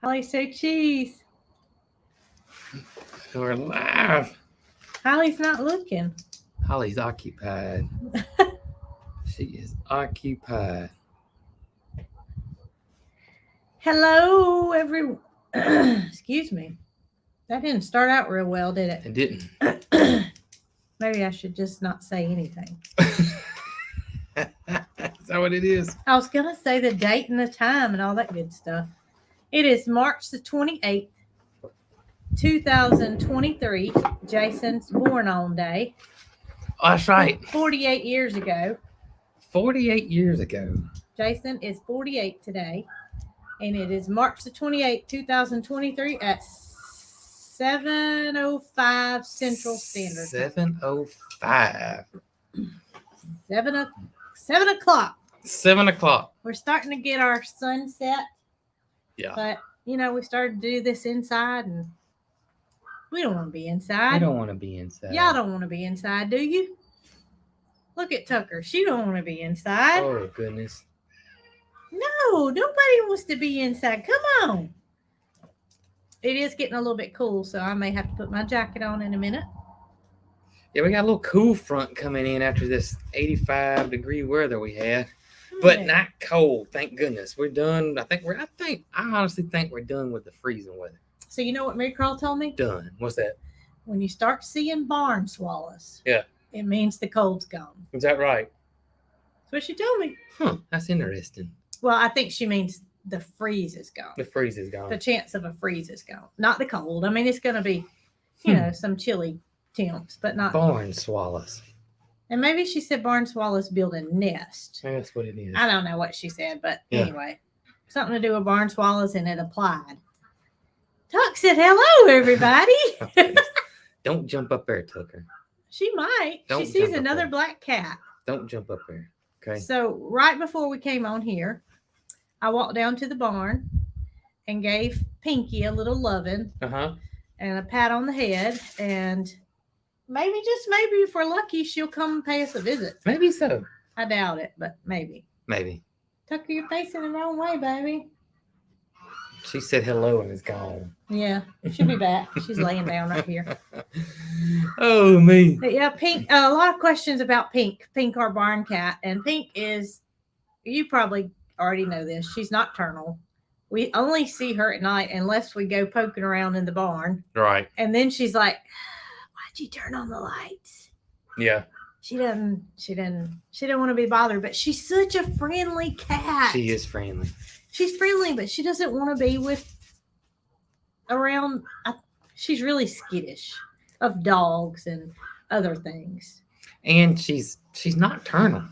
Holly's so cheese. We're live. Holly's not looking. Holly's occupied. She is occupied. Hello, everyone. Excuse me. That didn't start out real well, did It didn't. it? Maybe I should just not say anything. Is that what it is? I was going to say the date and the time and all that good stuff. It is March the 28th, 2023. Jason's born on day. Oh, that's right. 48 years ago. 48 years ago. Jason is 48 today. And it is March the 28th, 2023 at 7:05 Central Standard Time. 7:05. 7 o'clock. 7 o'clock. We're starting to get our sunset. Yeah. But, we started to do this inside, and we don't want to be inside. We don't want to be inside. Y'all don't want to be inside, do you? Look at Tucker. She don't want to be inside. Oh, goodness. No, nobody wants to be inside. Come on. It is getting a little bit cool, so I may have to put my jacket on in a minute. Yeah, we got a little cool front coming in after this 85-degree weather we had. But not cold, thank goodness. We're done. I honestly think we're done with the freezing weather. So you know what Mary Carl told me? Done. What's that? When you start seeing barn swallows, yeah, it means the cold's gone. Is that right? That's what she told me. That's interesting. Well, I think she means the freeze is gone. The freeze is gone. The chance of a freeze is gone. Not the cold. I mean, it's going to be, some chilly temps, but not barn swallows. And maybe she said barn swallows build a nest. Maybe that's what it is. I don't know what she said, but anyway, something to do with barn swallows, and it applied. Tuck said, "Hello, everybody." Don't jump up there, Tucker. She might. Don't she sees jump up another there. black cat. Don't jump up there. Okay. So right before we came on here, I walked down to the barn and gave Pinky a little loving and a pat on the head, and maybe, just maybe, if we're lucky, she'll come and pay us a visit. Maybe so. I doubt it, but maybe. Maybe. Tucker, you're facing the wrong way, baby. She said hello and is gone. Yeah, she'll be back. She's laying down right here. Oh, me. But yeah, Pink. A lot of questions about Pink. Pink, our barn cat. And Pink is, you probably already know this, she's nocturnal. We only see her at night unless we go poking around in the barn. Right. And then she's like, why'd you turn on the lights? Yeah. She didn't want to be bothered, but she's such a friendly cat. She is friendly. She's friendly, but she doesn't want to be around. She's really skittish of dogs and other things. And she's nocturnal.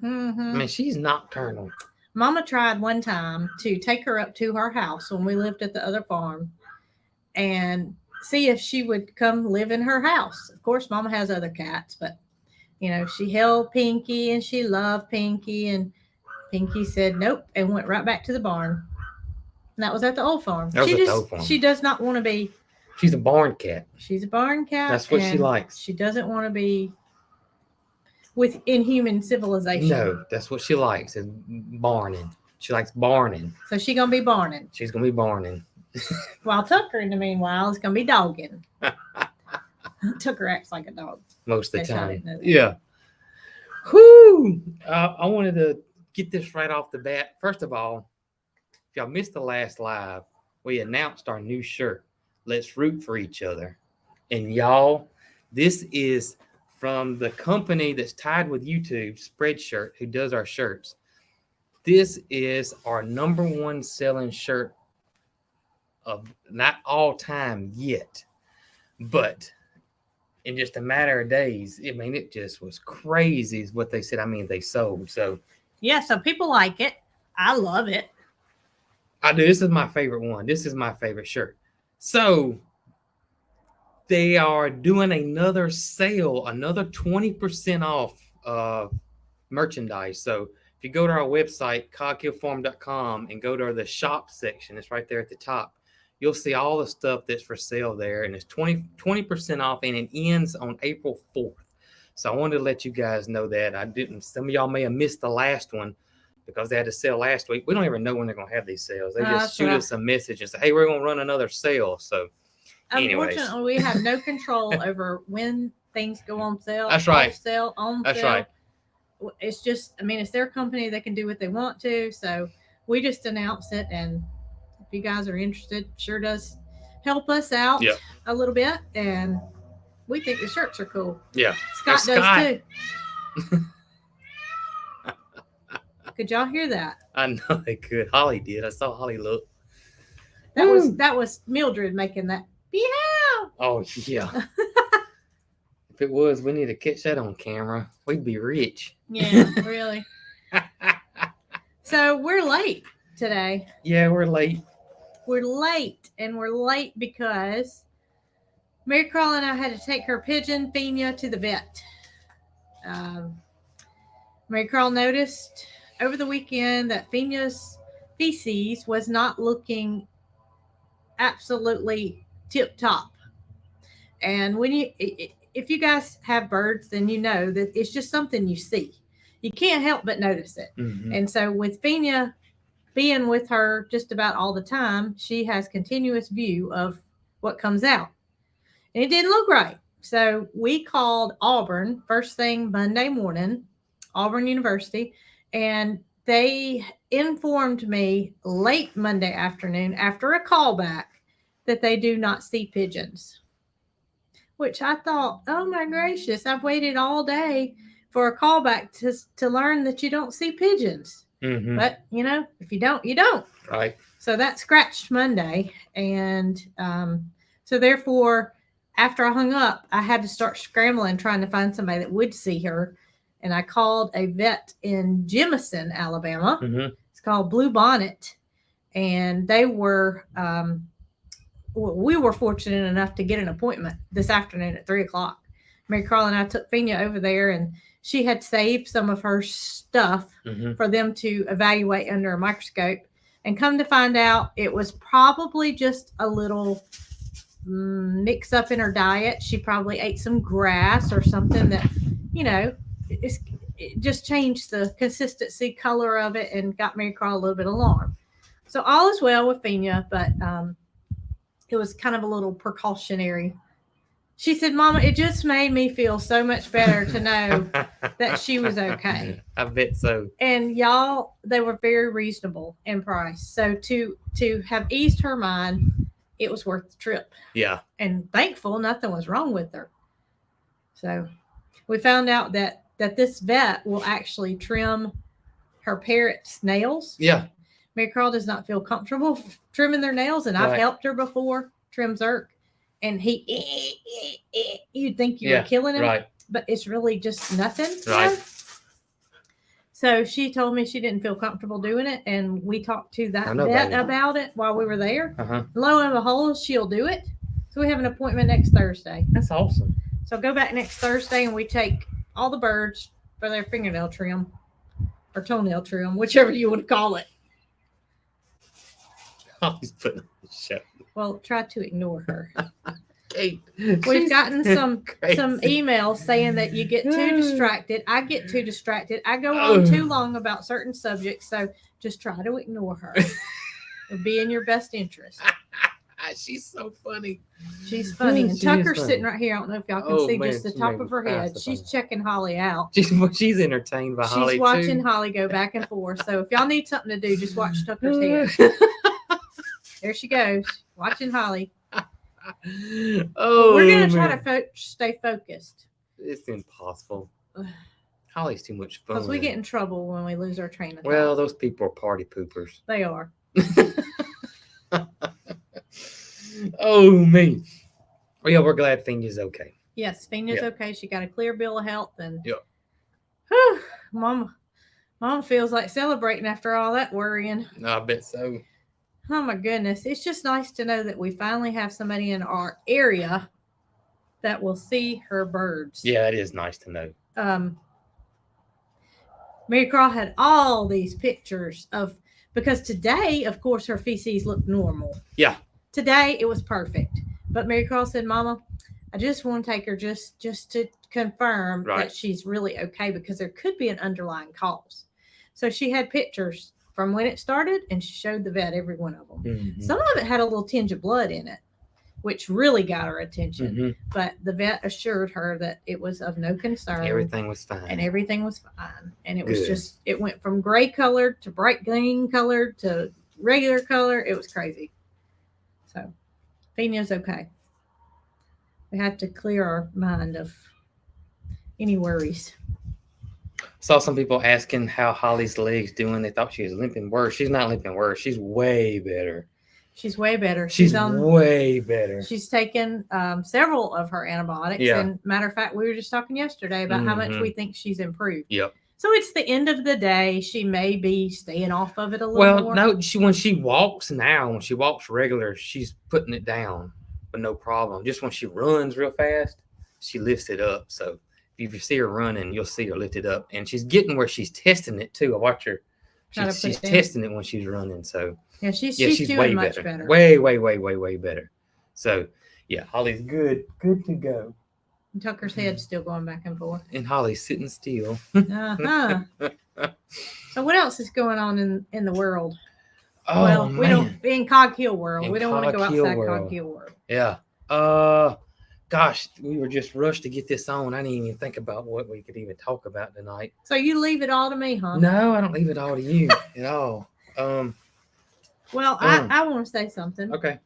Mm-hmm. I mean, she's nocturnal. Mama tried one time to take her up to her house when we lived at the other farm and see if she would come live in her house. Of course, Mama has other cats, but she held Pinky and she loved Pinky, and Pinky said nope and went right back to the barn. And that was at the old farm. She does not want to be. She's a barn cat. She's a barn cat. That's what she likes. She doesn't want to be with inhuman civilization. No, that's what she likes, is barning. She likes barning. So she's going to be barning. She's going to be barning. While Tucker, in the meanwhile, is going to be dogging. Tucker acts like a dog. Most of the I time. didn't know that. Yeah. Whoo! I wanted to get this right off the bat. First of all, if y'all missed the last live, we announced our new shirt. Let's root for each other. And y'all, this is from the company that's tied with YouTube, Spreadshirt, who does our shirts. This is our number one selling shirt of not all time yet, but in just a matter of days, I mean, it just was crazy is what they said. I mean, they sold. So yeah, so people like it. I love it. I do. This is my favorite one. This is my favorite shirt. So they are doing another sale, another 20% off merchandise. So if you go to our website, cogkillfarm.com, and go to the shop section, it's right there at the top. You'll see all the stuff that's for sale there, and it's 20% off, and it ends on April 4th. So I wanted to let you guys know that. Some of y'all may have missed the last one, because they had a sale last week. We don't even know when they're going to have these sales. They just That's shoot right. us a message and say, hey, we're going to run another sale. So anyways. Unfortunately, we have no control over when things go on sale. That's right. Off sale, on That's sale. right. It's just, I mean, it's their company. They can do what they want to. So we just announce it. And if you guys are interested, sure does help us out Yep. a little bit. And we think the shirts are cool. Yeah. Scott Scott. does too. Could y'all hear that? I know they could. Holly did. I saw Holly look. That was Mildred making that. Yeah. Oh, yeah. If it was, we need to catch that on camera. We'd be rich. Yeah, really. So we're late today. Yeah, we're late. We're late, and we're late because Mary Carl and I had to take her pigeon, Fina, to the vet. Mary Carl noticed over the weekend that Fina's feces was not looking absolutely tip top. And when if you guys have birds, then you know that it's just something you see. You can't help but notice it. Mhm. And so with Fina being with her just about all the time, she has continuous view of what comes out. And it didn't look right. So we called Auburn first thing Monday morning, Auburn University, and they informed me late Monday afternoon after a callback that they do not see pigeons. Which I thought, oh my gracious, I've waited all day for a callback to learn that you don't see pigeons. Mhm. But, you know, if you don't, you don't. Right. So that scratched Monday. And so therefore, after I hung up, I had to start scrambling trying to find somebody that would see her. And I called a vet in Jemison, Alabama. Mhm. It's called Blue Bonnet. And they were, we were fortunate enough to get an appointment this afternoon at 3:00. Mary Carl and I took Fina over there, and she had saved some of her stuff Mhm. for them to evaluate under a microscope. And come to find out, it was probably just a little mix up in her diet. She probably ate some grass or something that, you know, it just changed the consistency, color of it, and got Mary Carl a little bit alarmed. So all is well with Fina, but it was kind of a little precautionary. She said, Mama, it just made me feel so much better to know that she was okay. I bet so. And y'all, they were very reasonable in price. So to have eased her mind, it was worth the trip. Yeah. And thankful nothing was wrong with her. So we found out that this vet will actually trim her parrot's nails. Yeah. Mary Carl does not feel comfortable trimming their nails, and I've Right. helped her before trim Zerk, and you'd think you Yeah, were killing him, Right. but it's really just nothing. you Right. know? So she told me she didn't feel comfortable doing it, and we talked to that I know, vet baby. about it while we were there. Uh-huh. Lo and behold, she'll do it. So we have an appointment next Thursday. That's awesome. So go back next Thursday, and we take all the birds for their fingernail trim or toenail trim, whichever you would call it. Holly's putting on the show. Well, try to ignore her. Kate. We've gotten some crazy. emails saying that you get too distracted. I get too distracted. I go on too long about certain subjects. So just try to ignore her. It'll be in your best interest. She's so funny. She's funny. And She is Tucker's funny. sitting right here. I don't know if y'all can Oh, see man, just the she top made of me her head. pass She's upon checking Holly out. She's entertained by Holly She's watching too. Holly go back and forth. So if y'all need something to do, just watch Tucker's head. There she goes, watching Holly. Oh, We're going to try man. to stay focused It's impossible. Holly's too much fun. because we get in trouble when we lose our train of thought. Well, those people are party poopers. They are. Oh, me. Well, yeah, we're glad Fina's okay. Yes, Fina's Yeah. okay. She got a clear bill of health, and Yep. Mama feels like celebrating after all that worrying. No, I bet so. Oh my goodness, it's just nice to know that we finally have somebody in our area that will see her birds. Yeah, it is nice to know. Mary Carl had all these pictures because today, of course, her feces looked normal. Yeah. Today it was perfect. But Mary Carl said, Mama, I just want to take her just to confirm Right. that she's really okay because there could be an underlying cause. So she had pictures from when it started, and she showed the vet every one of them. Mhm. Some of it had a little tinge of blood in it, which really got her attention. Mhm. But the vet assured her that it was of no concern. Everything was fine. And everything was fine. And it was Good. just, it went from gray colored to bright green colored to regular color. It was crazy. So Fenia's okay. We have to clear our mind of any worries. Saw some people asking how Holly's legs doing. They thought she was limping worse. She's not limping worse. She's way better. She's way better. She's way better. She's taken several of her antibiotics. Yeah. And matter of fact, we were just talking yesterday about how much Mhm. we think she's improved. Yep. So it's the end of the day. She may be staying off of it a little Well, more. no, when she walks now, when she walks regular, she's putting it down, but no problem. Just when she runs real fast, she lifts it up. So if you see her running, you'll see her lift it up. And she's getting where she's testing it too. I watch her. How to put She's it down. testing it when she's running. So Yeah, she's she's doing way much better. better. Way better. So yeah, Holly's good to go. And Tucker's head's still going back and forth. And Holly's sitting still. Uh-huh. So what else is going on in the world? Oh well, we man. don't in Cog Hill world. In We don't want to go Cog Hill outside world. Cog Hill world. Yeah. Gosh, we were just rushed to get this on. I didn't even think about what we could even talk about tonight. So you leave it all to me, huh? No, I don't leave it all to you at all. Well, I want to say something. Okay.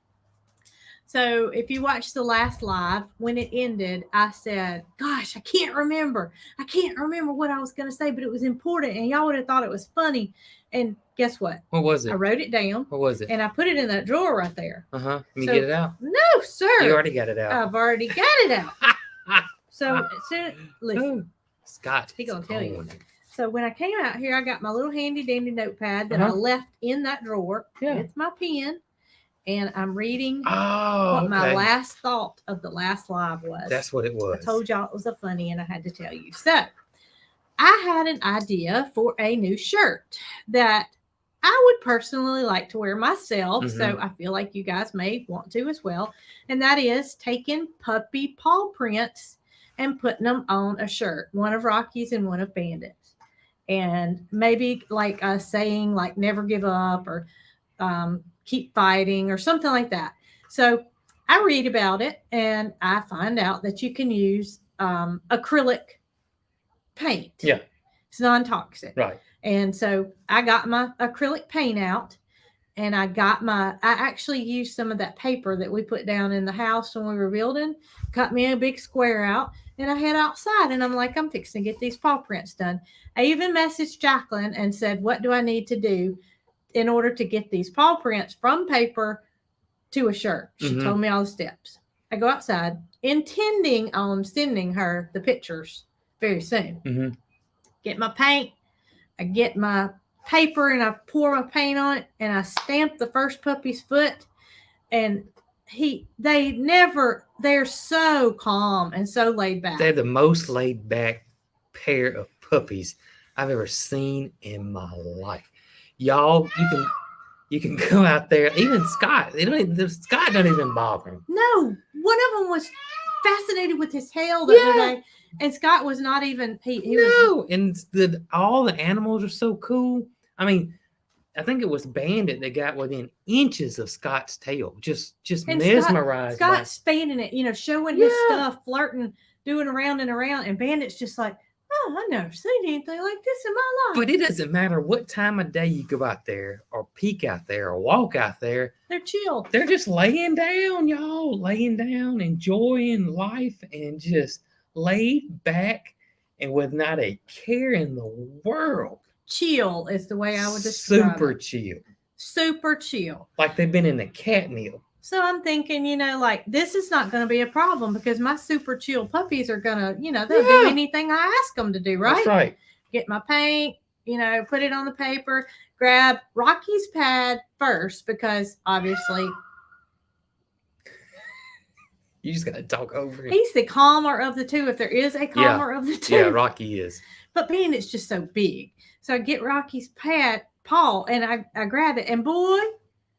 So if you watched the last live, when it ended, I said, gosh, I can't remember what I was going to say, but it was important and y'all would have thought it was funny. And guess what? What was it? I wrote it down What was it? and I put it in that drawer right there. Let me So- get it out. No, sir. You already got it out. I've already got it out. So listen. Scott. He gonna tell you. So when I came out here, I got my little handy dandy notepad that I Uh-huh. left in that drawer. Yeah. It's my pen. And I'm reading Oh, what my okay. last thought of the last live was. That's what it was. I told y'all it was a funny and I had to tell you. So I had an idea for a new shirt that I would personally like to wear myself. So Mhm. I feel like you guys may want to as well. And that is taking puppy paw prints and putting them on a shirt, one of Rocky's and one of Bandit's. And maybe like a saying like never give up or keep fighting or something like that. So I read about it and I find out that you can use acrylic paint. Yeah. It's non-toxic. Right. And so I got my acrylic paint out and I actually used some of that paper that we put down in the house when we were building, cut me a big square out, and I head outside and I'm like, I'm fixing to get these paw prints done. I even messaged Jacqueline and said, what do I need to do in order to get these paw prints from paper to a shirt? She Mhm. told me all the steps. I go outside intending on sending her the pictures very soon. Mm-hmm. Get my paint. I get my paper and I pour my paint on it and I stamp the first puppy's foot. And they're so calm and so laid back. They're the most laid back pair of puppies I've ever seen in my life. Y'all, you can go out there. Even Scott, Scott doesn't even bother him. No, one of them was fascinated with his tail the other day, and Scott was not even. He was. And all the animals are so cool. I mean, I think it was Bandit that got within inches of Scott's tail, just And mesmerized. by- Scott's fanning it, showing his Yeah. stuff, flirting, doing around and around, and Bandit's just like, oh, I never seen anything like this in my life. But it doesn't matter what time of day you go out there, or peek out there, or walk out there. They're chill. They're just laying down, y'all, laying down, enjoying life, and just laid back, and with not a care in the world. Chill is the way I would describe Super it. chill, Super chill. like they've been in the cat meal. So I'm thinking, like this is not going to be a problem because my super chill puppies are going to, they'll do Yeah. anything I ask them to do, right? That's right. Get my paint, put it on the paper, grab Rocky's pad first because obviously You just gotta talk over him. he's the calmer of the two, if there is a calmer of the two. Yeah, Rocky is. But Bandit's just so big. So I get Rocky's paw and I grab it. And boy,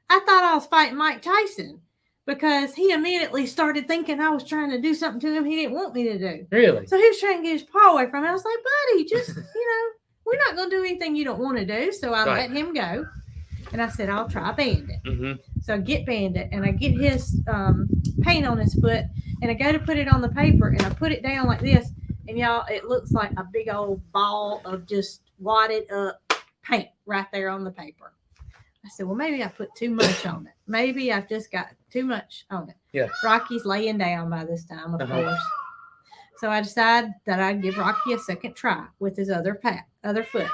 I thought I was fighting Mike Tyson because he immediately started thinking I was trying to do something to him he didn't want me to do. Really? So he was trying to get his paw away from me. I was like, buddy, just, we're not going to do anything you don't want to do. So I Right. let him go. And I said, I'll try Bandit. Mm-hmm. So I get Bandit and I get his paint on his foot and I go to put it on the paper and I put it down like this. And y'all, it looks like a big old ball of just wadded up paint right there on the paper. I said, well, maybe I put too much on it. Maybe I've just got too much on it. Yeah. Rocky's laying down by this time, of Uh-huh. course. So I decided that I'd give Rocky a second try with his other foot.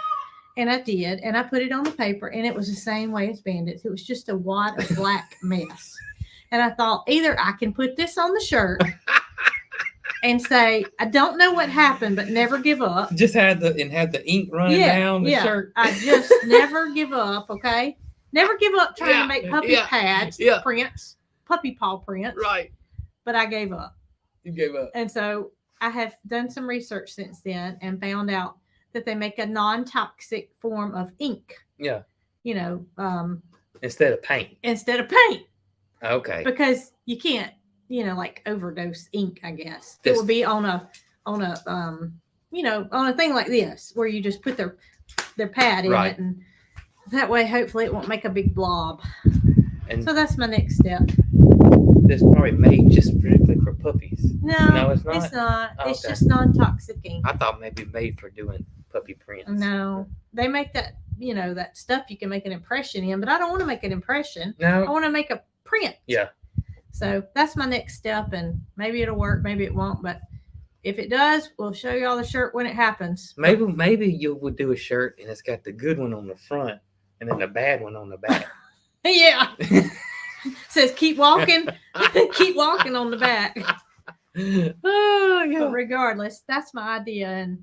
And I did. And I put it on the paper and it was the same way as Bandit's. It was just a wad of black mess. And I thought either I can put this on the shirt and say, I don't know what happened, but never give up. Just had the ink running down the shirt. I just never give up, okay? Never give up trying to make puppy pads, prints, puppy paw prints. Right. But I gave up. You gave up. And so I have done some research since then and found out that they make a non-toxic form of ink. Yeah. You know, Instead of paint. instead of paint. Okay. Because you can't, like overdose ink, I guess. This- It would be on a on a thing like this where you just put their pad in Right. it and that way hopefully it won't make a big blob. And So that's my next step. this is probably made just strictly for puppies. No, it's not? It's not. Oh, It's okay. just non-toxic ink. I thought maybe made for doing puppy prints. No, they make that, that stuff you can make an impression in, but I don't want to make an impression. I No. want to make a print. Yeah. So that's my next step, and maybe it'll work, maybe it won't, but if it does, we'll show y'all the shirt when it happens. Maybe you would do a shirt and it's got the good one on the front and then the bad one on the back. Yeah. Says keep walking, keep walking on the back. Oh yeah. But regardless, that's my idea, and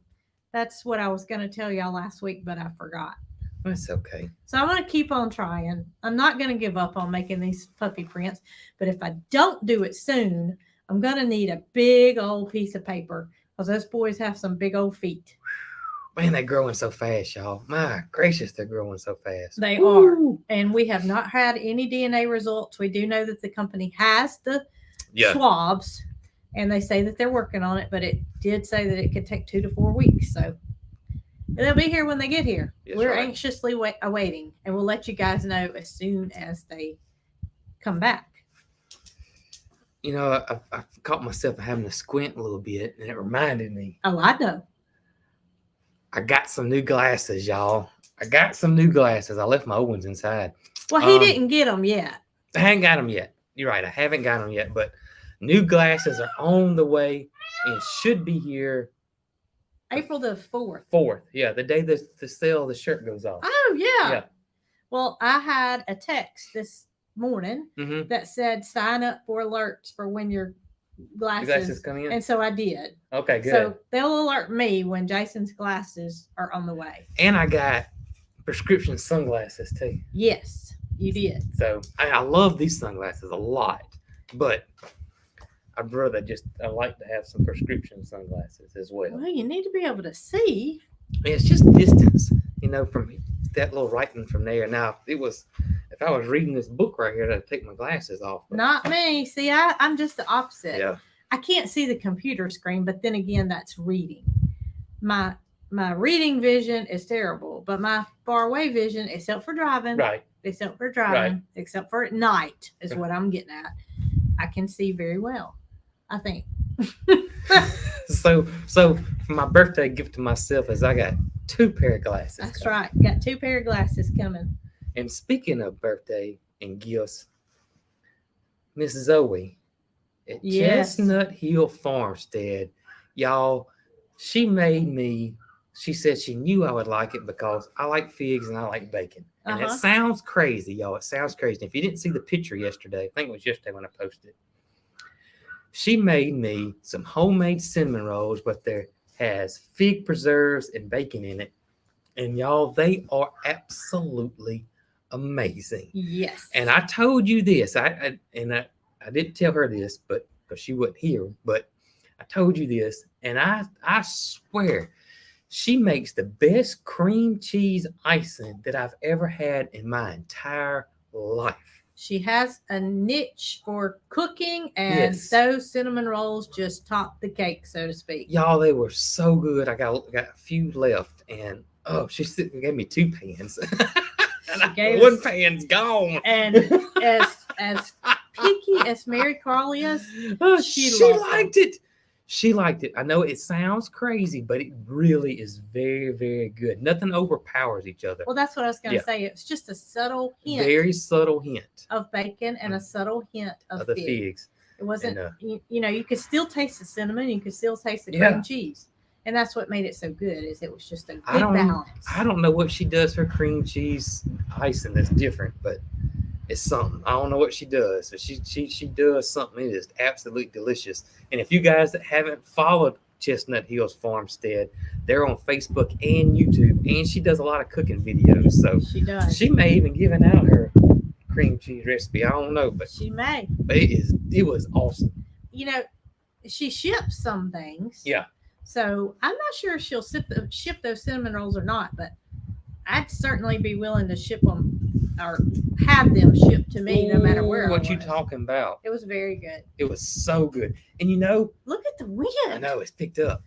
that's what I was going to tell y'all last week, but I forgot. That's okay. So I'm going to keep on trying. I'm not going to give up on making these puppy prints, but if I don't do it soon, I'm going to need a big old piece of paper because those boys have some big old feet. Man, they're growing so fast, y'all. My gracious, they're growing so fast. They Woo. are. And we have not had any DNA results. We do know that the company has the Yeah. swabs, and they say that they're working on it, but it did say that it could take 2 to 4 weeks. So they'll be here when they get here. That's We're right. anxiously awaiting, and we'll let you guys know as soon as they come back. I caught myself having to squint a little bit, and it reminded me. Oh, I know. I got some new glasses, y'all. I got some new glasses. I left my old ones inside. Well, he Um, didn't get them yet. I haven't got them yet. You're right. I haven't got them yet, but new glasses are on the way and should be here April the 4th. 4th. Yeah, the day the sale of the shirt goes off. Oh, yeah. Yeah. Well, I had a text this morning Mm-hmm. that said sign up for alerts for when your glasses. Glasses coming in. And so I did. Okay, good. So they'll alert me when Jason's glasses are on the way. And I got prescription sunglasses too. Yes, you did. So I love these sunglasses a lot, but I'd rather I like to have some prescription sunglasses as well. Well, you need to be able to see. It's just distance, from that little writing from there. Now, if I was reading this book right here, I'd take my glasses off. but- Not me. See, I'm just the opposite. Yeah. I can't see the computer screen, but then again, that's reading. My reading vision is terrible, but my far away vision, except for driving, Right. except for at night, is what I'm getting at. I can see very well, I think. So for my birthday gift to myself is I got 2 pair of glasses. That's coming. right. Got 2 pair of glasses coming. And speaking of birthday and gifts, Miss Zoe at Yes. Chestnut Hill Farmstead, y'all, she said she knew I would like it because I like figs and I like bacon. And it sounds crazy, y'all. It sounds crazy. If you didn't see the picture yesterday, I think it was yesterday when I posted it. She made me some homemade cinnamon rolls, but there has fig preserves and bacon in it. And y'all, they are absolutely amazing. Yes. And I told you this, I didn't tell her this, but because she wasn't here, but I told you this, and I swear she makes the best cream cheese icing that I've ever had in my entire life. She has a niche for cooking, and Yes. those cinnamon rolls just top the cake, so to speak. Y'all, they were so good. I got a few left, and Oh, she gave me 2 pans. And gave one us- pan's gone. And as picky as Mary Carl is, Oh, she she loved liked it. She liked it. I know it sounds crazy, but it really is very, very good. Nothing overpowers each other. well, that's what I was going to Yeah. say. It's just a subtle hint Very subtle hint of bacon and a subtle hint of of the fig. figs. It wasn't, And, you could still taste the cinnamon. You could still taste the Yeah. cream cheese. And that's what made it so good is it was just a good I don't- balance. I don't know what she does for cream cheese icing that's different, but it's something. I don't know what she does, but she does something. It is absolutely delicious. And if you guys that haven't followed Chestnut Hills Farmstead, they're on Facebook and YouTube, and she does a lot of cooking videos. So She does. she may even given out her cream cheese recipe. I don't know, but She may. it was awesome. She ships some things. Yeah. So I'm not sure if she'll ship those cinnamon rolls or not, but I'd certainly be willing to ship them or have them shipped to me no matter where. Ooh, what I you was. talking about? It was very good. It was so good. And you know, Look at the wind. I know it's picked up.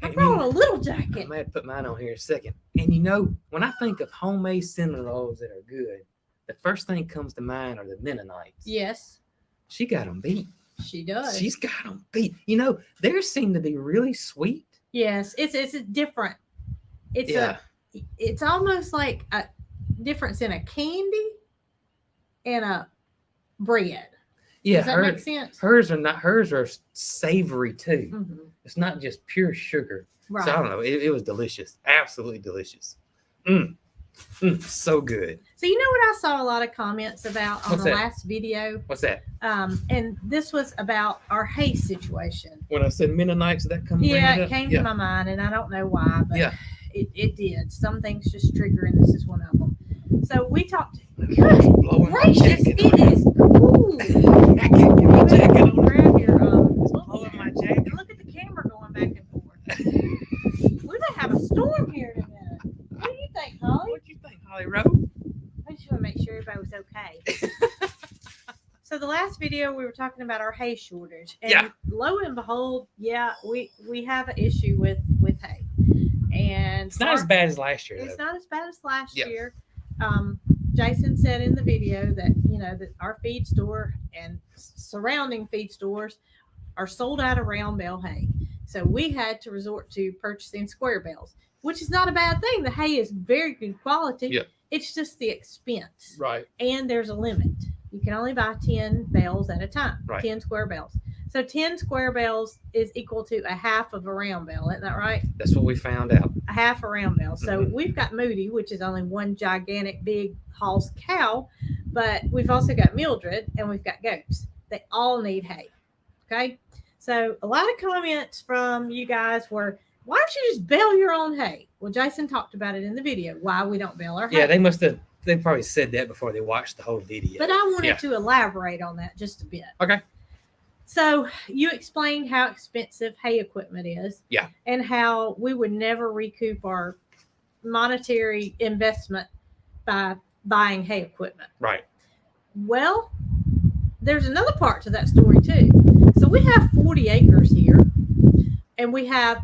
I And brought you- a little I jacket. might have to put mine on here in a second. And you know, when I think of homemade cinnamon rolls that are good, the first thing that comes to mind are the Mennonites. Yes, She got them beat. she does. She's got them beat. You know, theirs seem to be really sweet. Yes, it's a different. It's Yeah. it's almost like a difference in a candy and a bread. Yeah, Does that make sense? hers are savory too. Mhm. It's not just pure sugar. Right. So I don't know. It was delicious. Absolutely delicious. So good. So you know what I saw a lot of comments about on What's the that? last video, What's that? and this was about our hay situation. When I said Mennonites, did that come? Yeah, bring it came yeah. to my mind, and I don't know why, but Yeah. it did. Some things just trigger, and this is one of them. So we talked. It's Good blowing my gracious, jacket it on. is cool. I can't get my jacket on. Grab your It's blowing my jacket. and look at the camera going back and forth. We're gonna have a storm here in a minute. What do you think, Holly? What do you think, Holly Rowe? I just want to make sure everybody was okay. So the last video we were talking about our hay shortage, and Yeah. lo and behold, yeah, we have an issue with hay, and It's not as bad as last year, It's though. not as bad as last Yeah. year. Jason said in the video that that our feed store and surrounding feed stores are sold out of round bale hay. So we had to resort to purchasing square bales, which is not a bad thing. The hay is very good quality. Yeah. It's just the expense. Right. And there's a limit. You can only buy 10 bales at a time, Right. 10 square bales. So 10 square bales is equal to a half of a round bale. Isn't that right? That's what we found out. A half a round bale. So Mhm. we've got Moody, which is only one gigantic big Hall's cow, but we've also got Mildred and we've got goats. They all need hay. Okay. So a lot of comments from you guys were, why don't you just bale your own hay? Well, Jason talked about it in the video, why we don't bale our hay. Yeah, they probably said that before they watched the whole video. But I wanted Yeah. to elaborate on that just a bit. Okay. So you explained how expensive hay equipment is. Yeah. And how we would never recoup our monetary investment by buying hay equipment. Right. Well, there's another part to that story too. So we have 40 acres here, and we have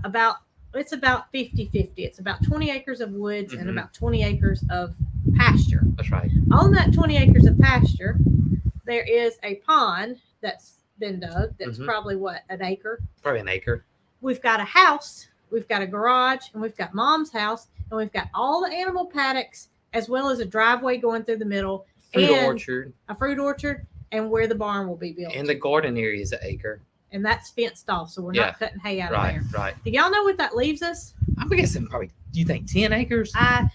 it's about 50-50. It's about 20 acres of woods and Mhm. about 20 acres of pasture. That's right. On that 20 acres of pasture, there is a pond that's been dug. That's Mhm. probably an acre. Probably an acre. We've got a house, we've got a garage, and we've got Mom's house, and we've got all the animal paddocks, as well as a driveway going through the middle, Fruit And- orchard. a fruit orchard, and where the barn will be built. And the garden area is an acre. And that's fenced off, so we're Yeah. not cutting hay out Right, of there. right. Do y'all know what that leaves us? I'm guessing probably, do you think 10 acres? I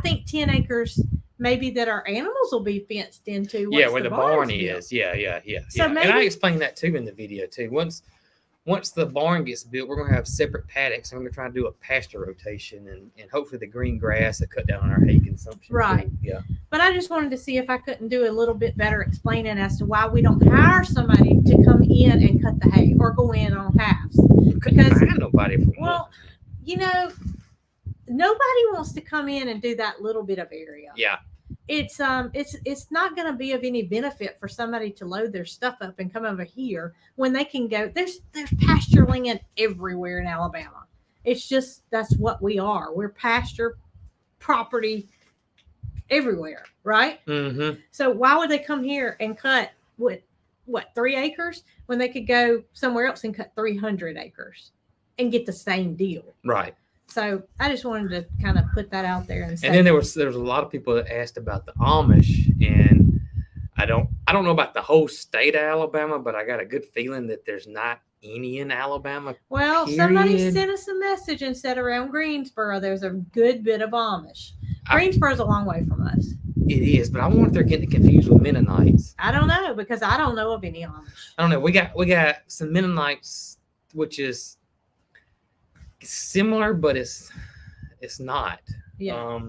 think 10 acres maybe that our animals will be fenced into. Yeah, once where the barn's barn built. is. Yeah. So yeah. And I maybe- explained that too in the video too. Once the barn gets built, we're gonna have separate paddocks. I'm gonna try to do a pasture rotation and hopefully the green grass to cut down on our hay consumption. too. Right. Yeah. But I just wanted to see if I couldn't do a little bit better explaining as to why we don't hire somebody to come in and cut the hay or go in on halves. Couldn't Because- find nobody for Well, nobody wants to come in and do that little bit of area. yeah. It's not going to be of any benefit for somebody to load their stuff up and come over here when they can go. There's pasture land everywhere in Alabama. It's just that's what we are. We're pasture property everywhere, right? Mm-hmm. So why would they come here and cut what 3 acres when they could go somewhere else and cut 300 acres and get the same deal? Right. So I just wanted to kind of put that out there and say. And then there was a lot of people that asked about the Amish, and I don't know about the whole state of Alabama, but I got a good feeling that there's not any in Alabama. Well, somebody period. sent us a message and said around Greensboro there's a good bit of Amish. Greensboro's a long way from us. It is, but I wonder if they're getting confused with Mennonites. I don't know because I don't know of any Amish. I don't know. We got some Mennonites, which is similar, but it's not. Yeah.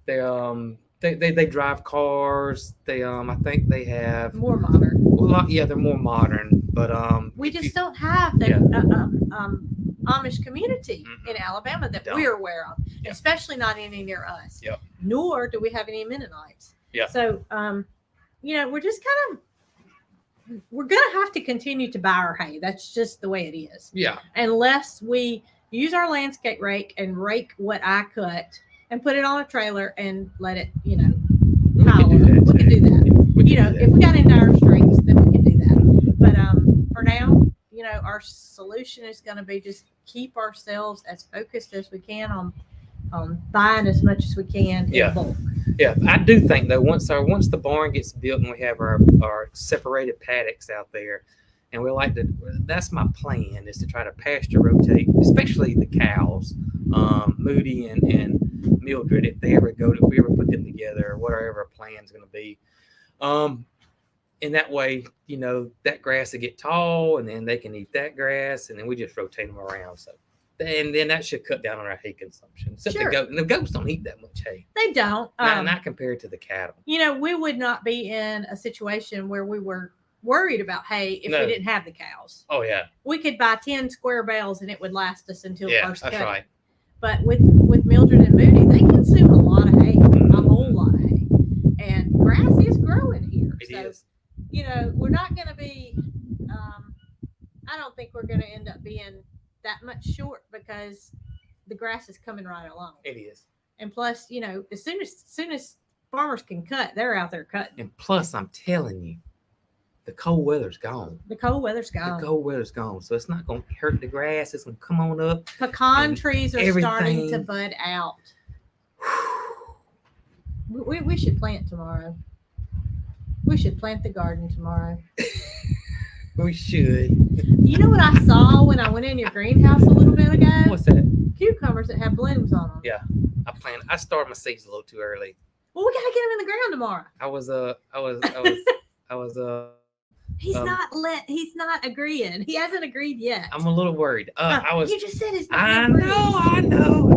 They drive cars. I think they have More modern. they're more modern, but We just don't have the Amish community in Alabama that we're aware of, especially not any near us. Yep. Nor do we have any Mennonites. Yeah. So, we're just we're going to have to continue to buy our hay. That's just the way it is. Yeah. Unless we use our landscape rake and rake what I cut and put it on a trailer and let it, pile We can do that. If we got into our strengths, then we can do that. But for now, our solution is going to be just keep ourselves as focused as we can on buying as much as we can in bulk. Yeah, I do think though once the barn gets built and we have our separated paddocks out there, and that's my plan is to try to pasture rotate, especially the cows, Moody and Mildred, if we ever put them together or whatever our plan's going to be. And that way, that grass will get tall and then they can eat that grass and then we just rotate them around. So, and then that should cut down on our hay consumption. Except Sure. the goats don't eat that much hay. They don't. Not compared to the cattle. We would not be in a situation where we were worried about hay if we didn't have the cows. Oh, yeah. We could buy 10 square bales and it would last us until first cut. That's right. But with Mildred and Moody, they consume a lot of hay, a whole lot of hay. And grass is growing here. It is. We're not going to be, I don't think we're going to end up being that much short because the grass is coming right along. It is. And plus, as soon as farmers can cut, they're out there cutting. And plus, I'm telling you, the cold weather's gone. The cold weather's gone. The cold weather's gone. So it's not going to hurt the grass. It's going to come on up. Pecan trees are starting to everything. bud out. We should plant tomorrow. We should plant the garden tomorrow. We should. You know what I saw when I went in your greenhouse a little bit ago? What's that? Cucumbers that have blooms on them. Yeah. I started my seeds a little too early. Well, we gotta get them in the ground tomorrow. He's not agreeing. He hasn't agreed yet. I'm a little worried. You just said it's not I agreed. know.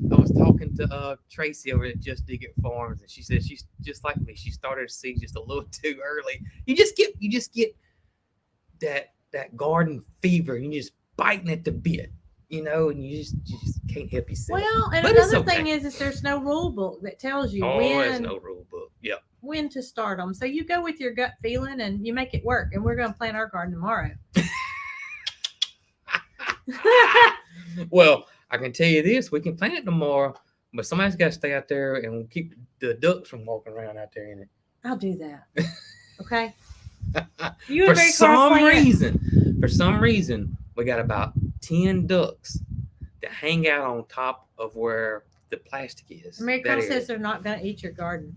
I was talking to Tracy over at Just Dig It Farms, and she said she's just like me. She started her seeds just a little too early. You just get that garden fever, and you're just biting at the bit, and you just can't help yourself. Well, and But another it's okay. thing is there's no rule book that tells you There's no rule book. Yep. when to start them. So you go with your gut feeling and you make it work. And we're going to plant our garden tomorrow. Well, I can tell you this: we can plant it tomorrow, but somebody's got to stay out there and keep the ducks from walking around out there in it. I'll do that. Okay. For some reason, we got about 10 ducks that hang out on top of where the plastic is. Mary That Carl area. says they're not going to eat your garden.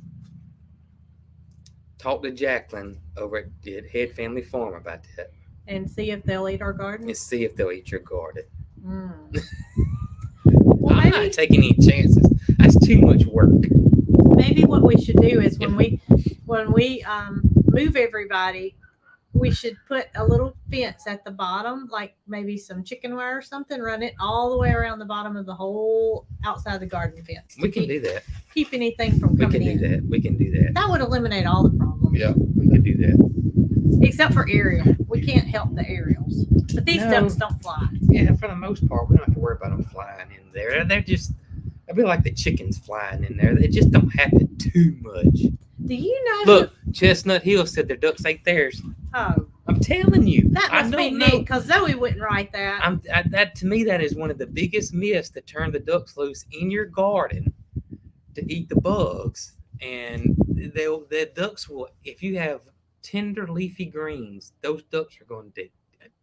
Talk to Jacqueline over at Head Family Farm about that And see if they'll eat our garden. and see if they'll eat your garden. Well, I'm not taking any chances. That's too much work. maybe what we should do is when we move everybody, we should put a little fence at the bottom, like maybe some chicken wire or something, run it all the way around the bottom of the whole outside of the garden fence. We can do that. Keep anything from We coming can do in. that. We can do that. That would eliminate all the problems. Yeah, we can do that. Except for aerial. We can't help the aerials. But these No. ducks don't fly. Yeah, for the most part, we don't have to worry about them flying in there. They're just, I feel like the chickens flying in there. They just don't happen too much. Do you know Look, Chestnut Hill said their ducks ate theirs. Oh, I'm I'm telling you. That I must be don't neat know. because Zoe wouldn't write that. That to me, that is one of the biggest myths to turn the ducks loose in your garden to eat the bugs. And the ducks will, if you have tender leafy greens, those ducks are going to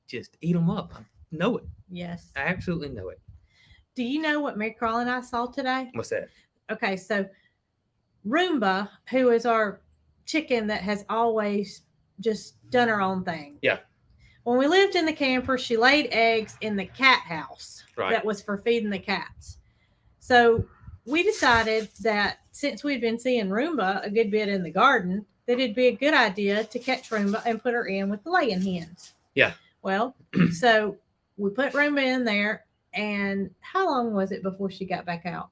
just eat them up. I know it. Yes. I absolutely know it. Do you know what Mary Carl and I saw today? What's that? Okay, so Roomba, who is our chicken that has always just done her own thing. Yeah. When we lived in the camper, she laid eggs in the cat house Right. that was for feeding the cats. So we decided that since we'd been seeing Roomba a good bit in the garden, that it'd be a good idea to catch Roomba and put her in with the laying hens. Yeah. Well, so we put Roomba in there, and how long was it before she got back out?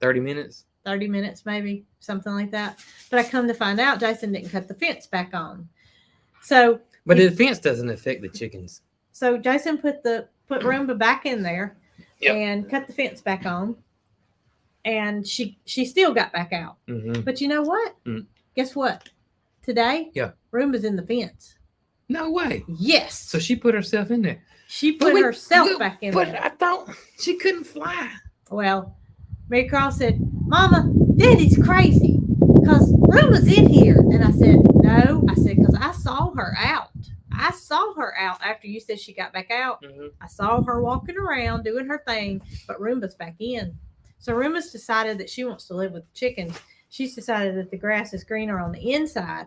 30 minutes. 30 minutes, maybe, something like that. But I come to find out Jason didn't cut the fence back on. But the fence doesn't affect the chickens. So Jason put Roomba back in there Yep. and cut the fence back on. And she still got back out. Mm-hmm. But you know what? Mm. Guess what? Today, Yeah. Roomba's in the fence. No way. Yes. So she put herself in there. She put herself back in But there. I thought she couldn't fly. Well, Mary Carl said, Mama, Daddy's crazy because Roomba's in here. And I said, no. I said, because I saw her out. I saw her out after you said she got back out. Mm-hmm. I saw her walking around doing her thing, but Roomba's back in. So Roomba's decided that she wants to live with the chickens. She's decided that the grass is greener on the inside.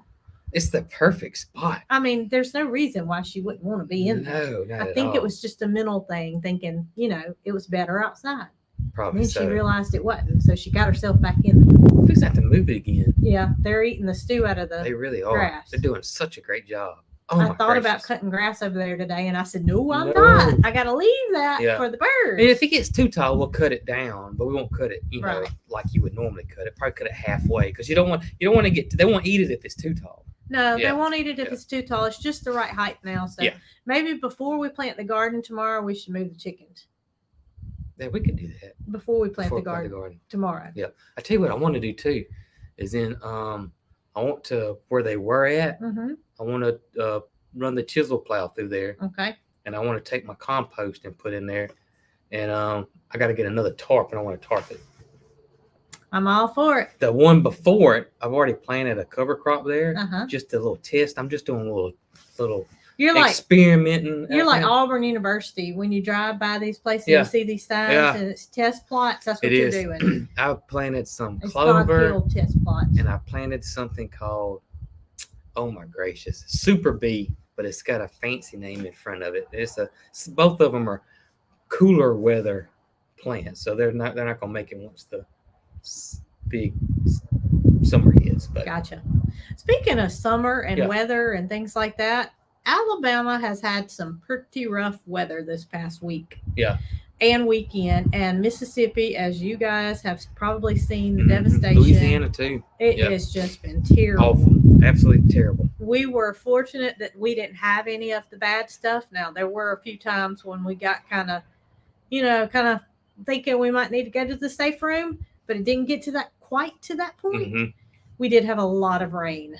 It's the perfect spot. I mean, there's no reason why she wouldn't want to be in there. No, not I at think all. it was just a mental thing, thinking, it was better outside. Probably Then so. she realized it wasn't, so she got herself back in there. We just have to move it again. Yeah, they're eating the stew out of They the. really are. grass. They're doing such a great job. Oh, I my thought about gracious. cutting grass over there today, and I said, no, I'm No. not. I got to leave that Yeah. for the I birds. mean, if it gets too tall, we'll cut it down, but we won't cut it, Right. like you would normally cut it. Probably cut it halfway because you don't want to get. They won't eat it if it's too tall. No, Yeah. they won't eat it if Yeah. it's too tall. It's just the right height now. So Yeah. maybe before we plant the garden tomorrow, we should move the chickens. Yeah, we could do that Before we plant before the we plant garden tomorrow. Yeah, I tell you what, I want to do too, is in I want to where they were at. Mm-hmm. I want to run the chisel plow through there, Okay. and I want to take my compost and put in there, and I got to get another tarp, and I want to tarp it. I'm all for it. The one before it, I've already planted a cover crop there. Uh-huh. Just a little test. I'm just doing a little You're like experimenting. You're like out Auburn University. When you drive by these places, Yeah. you see these signs Yeah. and it's test plots. That's what It you're is. doing. there. I planted some It's clover, God-killed test plots. and I planted something called, oh my gracious, Super Bee, but it's got a fancy name in front of it. Both of them are cooler weather plants, so they're not gonna make it once the big summer hits. But Gotcha. Speaking of summer and Yeah. weather and things like that, Alabama has had some pretty rough weather this past week. Yeah. And weekend. And Mississippi, as you guys have probably seen, the Mhm. devastation. Louisiana too, It yeah. has just been terrible. awful, absolutely terrible. We were fortunate that we didn't have any of the bad stuff. Now, there were a few times when we got kind of thinking we might need to go to the safe room, but it didn't get quite to that point. hmm We did have a lot of rain.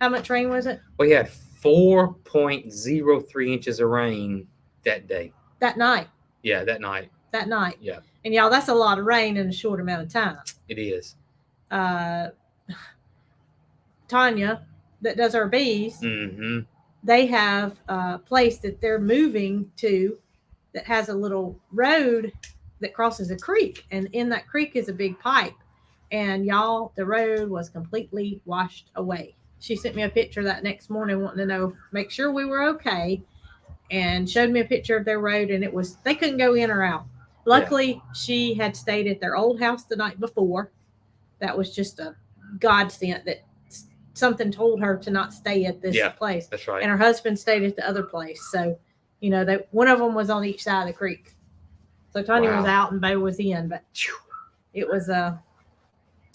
How much rain was it We had 4.03 inches of rain that day. that night? Yeah, that night. Yeah. And y'all, that's a lot of rain in a short amount of time. It is. Tanya, that does our bees, Mm-hmm. they have a place that they're moving to that has a little road that crosses a creek. And in that creek is a big pipe. And y'all, the road was completely washed away. She sent me a picture that next morning wanting to make sure we were okay, and showed me a picture of their road, and they couldn't go in or out. Luckily, she had stayed at their old house the night before. That was just a godsend that something told her to not stay at this place. That's right. And her husband stayed at the other place. So, one of them was on each side of the creek. So Tanya was out and Bo was in, but it was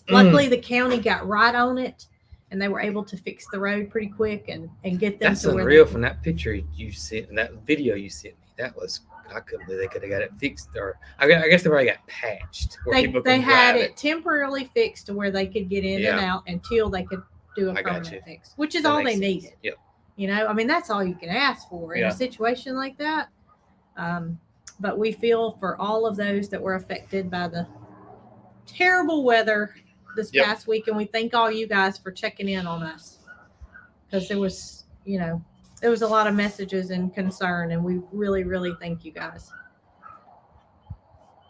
luckily the county got right on it, and they were able to fix the road pretty quick and get them That's to where unreal. From that picture you sent and that video you sent me, that was, I couldn't believe they could have got it fixed, or I guess they probably got patched where people they could had drive it temporarily fixed to where they could get in and Yeah. out until they could do a I got permanent you. fix, which is That all makes they sense. needed. Yep. You know, I mean, that's all you can ask for in Yeah. a situation like that. But we feel for all of those that were affected by the terrible weather this Yep. past week, and we thank all you guys for checking in on us, because there was, you know, there was a lot of messages and concern, and we really, really thank you guys.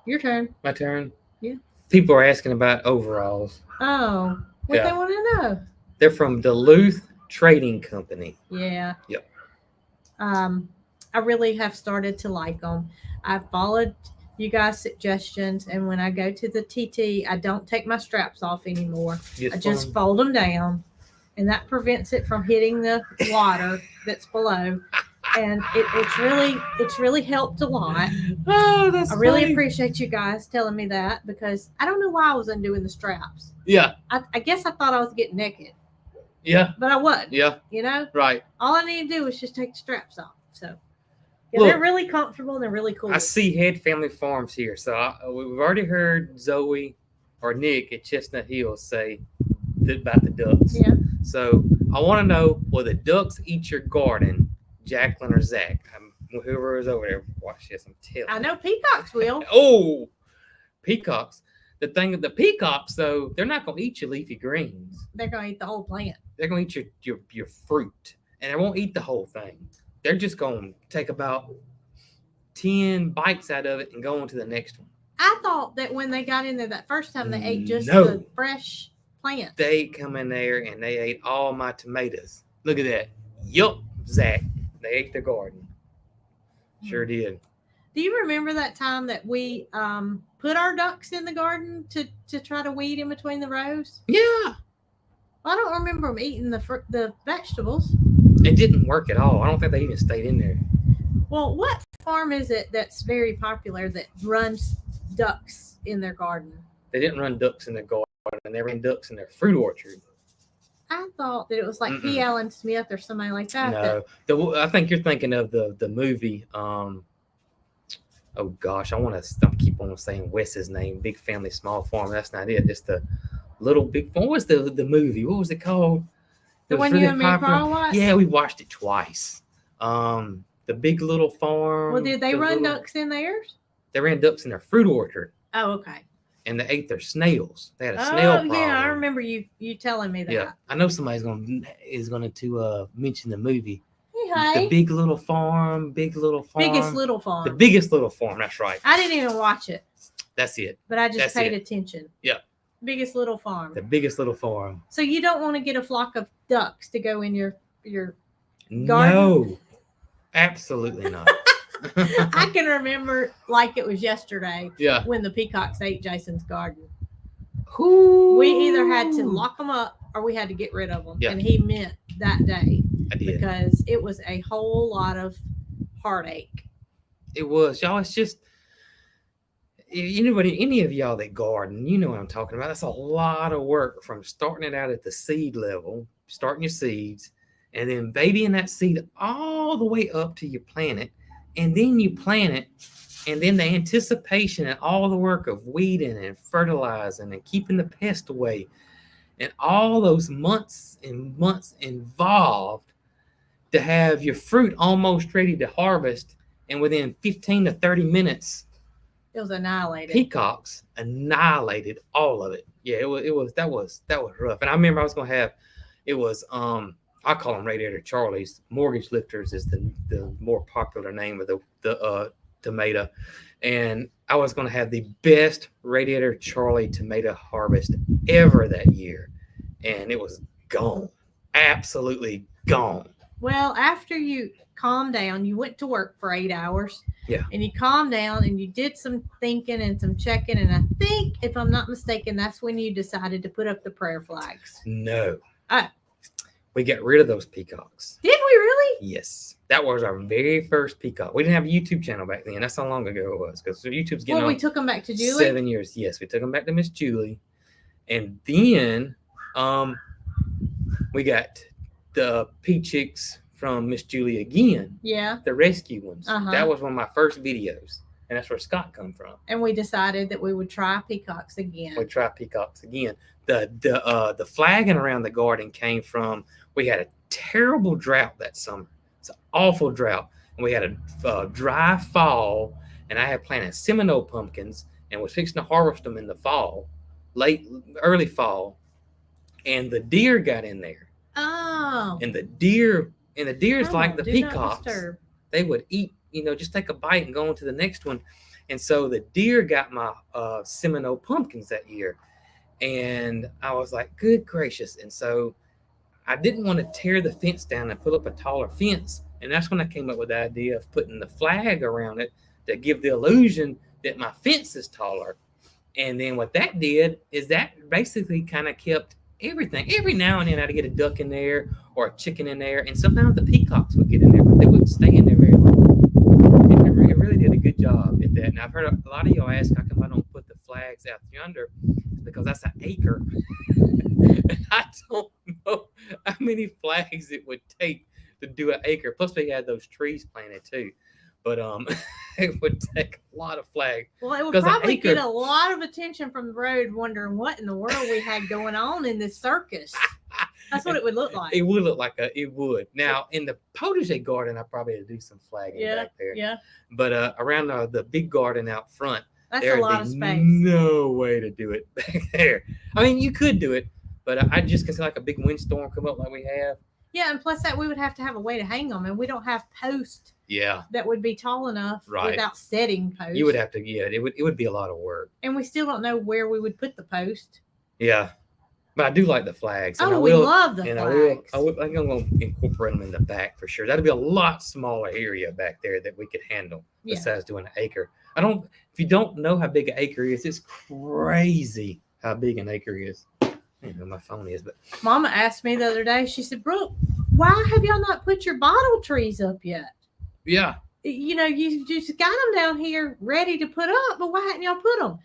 Your turn. My turn. Yeah. People are asking about overalls. Oh, what Yeah. they want to know? They're from Duluth Trading Company. Yeah. Yep. I really have started to like them. I've followed you guys' suggestions, and when I go to the TT, I don't take my straps off anymore. I just fold them down, and that prevents it from hitting the water that's below. And it's really helped a lot. Oh, that's I really funny. appreciate you guys telling me that, because I don't know why I was undoing the straps. Yeah. I guess I thought I was getting naked, Yeah. but I wasn't. Yeah. You know, Right. all I need to do is just take the straps off. So yeah, Look, they're really comfortable and they're really cool. I see Head Family Farms here. So we've already heard Zoe or Nick at Chestnut Hills say about the ducks. Yeah. So I want to know, will the ducks eat your garden, Jacqueline or Zach? Whoever is over there, watch this. I'm telling I you. know peacocks will. Oh, peacocks. The thing of the peacocks, though, they're not going to eat your leafy greens. They're gonna eat the whole plant. They're going to eat your fruit, and they won't eat the whole thing. They're just going to take about 10 bites out of it and go on to the next one. I thought that when they got in there that first time, they ate just No. the fresh plant. They come in there and they ate all my tomatoes. Look at that. Yup, Zach. They ate the garden. Sure did. Do you remember that time that we put our ducks in the garden to try to weed in between the rows? Yeah. Well, I don't remember them eating the vegetables. It didn't work at all. I don't think they even stayed in there. Well, what farm is it that's very popular that runs ducks in their garden? They didn't run ducks in their garden. They ran ducks in their fruit orchard. I thought that it was like P. Allen Smith or somebody like that. No, I think you're thinking of the movie. Oh gosh, I want to keep on saying Wes's name. Big Family, Small Farm. That's not it. Just the Little Big Farm. What was the movie? What was it called? The one you and me and Carl watched? Yeah, we watched it twice. The Big Little Farm. Well, did they run ducks in theirs? They ran ducks in their fruit orchard. Oh, okay. And they ate their snails. They had a snail problem. Yeah, I remember you telling me that. Yeah, I know somebody's going to mention the movie. Hey. The Big Little Farm, Big Little Farm. Biggest Little Farm. The Biggest Little Farm, that's right. I didn't even watch it. That's it. But I just That's paid it. attention. Yeah. Biggest Little Farm. The Biggest Little Farm. So you don't want to get a flock of ducks to go in your garden? No, absolutely not. I can remember like it was yesterday Yeah. when the peacocks ate Jason's garden. Ooh. We either had to lock them up or we had to get rid of them. Yeah. And he meant that day I did. because it was a whole lot of heartache. It was, y'all. It's just any of y'all that garden, you know what I'm talking about. That's a lot of work from starting it out at the seed level, starting your seeds, and then babying that seed all the way up to you plant it, and then you plant it, and then the anticipation and all the work of weeding and fertilizing and keeping the pest away, and all those months and months involved to have your fruit almost ready to harvest, and within 15 to 30 minutes, It was annihilated. peacocks annihilated all of it. Yeah, that was rough. And I remember I was gonna have I call them Radiator Charlie's. Mortgage Lifters is the more popular name of the tomato. And I was gonna have the best Radiator Charlie tomato harvest ever that year. And it was gone. Absolutely gone. Well, after you calmed down, you went to work for 8 hours. Yeah. And you calmed down and you did some thinking and some checking. And I think, if I'm not mistaken, that's when you decided to put up the prayer flags. No. Oh. We got rid of those peacocks. Did we really? Yes. That was our very first peacock. We didn't have a YouTube channel back then. That's how long ago it was. Because YouTube's getting Well, on we took them back to Julie. 7 years. Yes, we took them back to Miss Julie. And then we got the pea chicks from Miss Julie again. Yeah. The rescue ones. Uh-huh. That was one of my first videos. And that's where Scott come from. And we decided that we would try peacocks again. We tried peacocks again. The flagging around the garden came from We had a terrible drought that summer. It's an awful drought. And we had a dry fall, and I had planted Seminole pumpkins and was fixing to harvest them in the fall, early fall, and the deer got in there. Oh. And the deer's like the do not peacocks. disturb. They would eat, just take a bite and go on to the next one. And so the deer got my Seminole pumpkins that year. And I was like, good gracious. And so I didn't want to tear the fence down and put up a taller fence. And that's when I came up with the idea of putting the flag around it to give the illusion that my fence is taller. And then what that did is that basically kind of kept everything. Every now and then I'd get a duck in there or a chicken in there. And sometimes the peacocks would get in there, but they wouldn't stay in there very long. It really did a good job at that. And I've heard a lot of y'all ask, how come I don't put the flags out yonder? Because that's an acre. And I don't know how many flags it would take to do an acre. Plus we had those trees planted too. But it would take a lot of flags. Well, it would probably get a lot of attention from the road, wondering what in the world we had going on in this circus. That's what it would look like. It would look like it would. Now, in the potager garden, I probably had to do some flagging back there. Yeah. But around the big garden out front, that's there a lot of space. No way to do it back there. I mean, you could do it, but I just consider like a big windstorm come up like we have. Yeah, and plus that we would have to have a way to hang them, and we don't have posts. Yeah. That would be tall enough without setting posts. You would have to, it would be a lot of work. And we still don't know where we would put the post. Yeah. But I do like the flags. And we love the flags. I'm going to incorporate them in the back for sure. That'd be a lot smaller area back there that we could handle besides doing an acre. If you don't know how big an acre is, it's crazy how big an acre is. I don't know where my phone is, but Mama asked me the other day, she said, Brooke, why have y'all not put your bottle trees up yet? Yeah. You just got them down here ready to put up, but why hadn't y'all put them?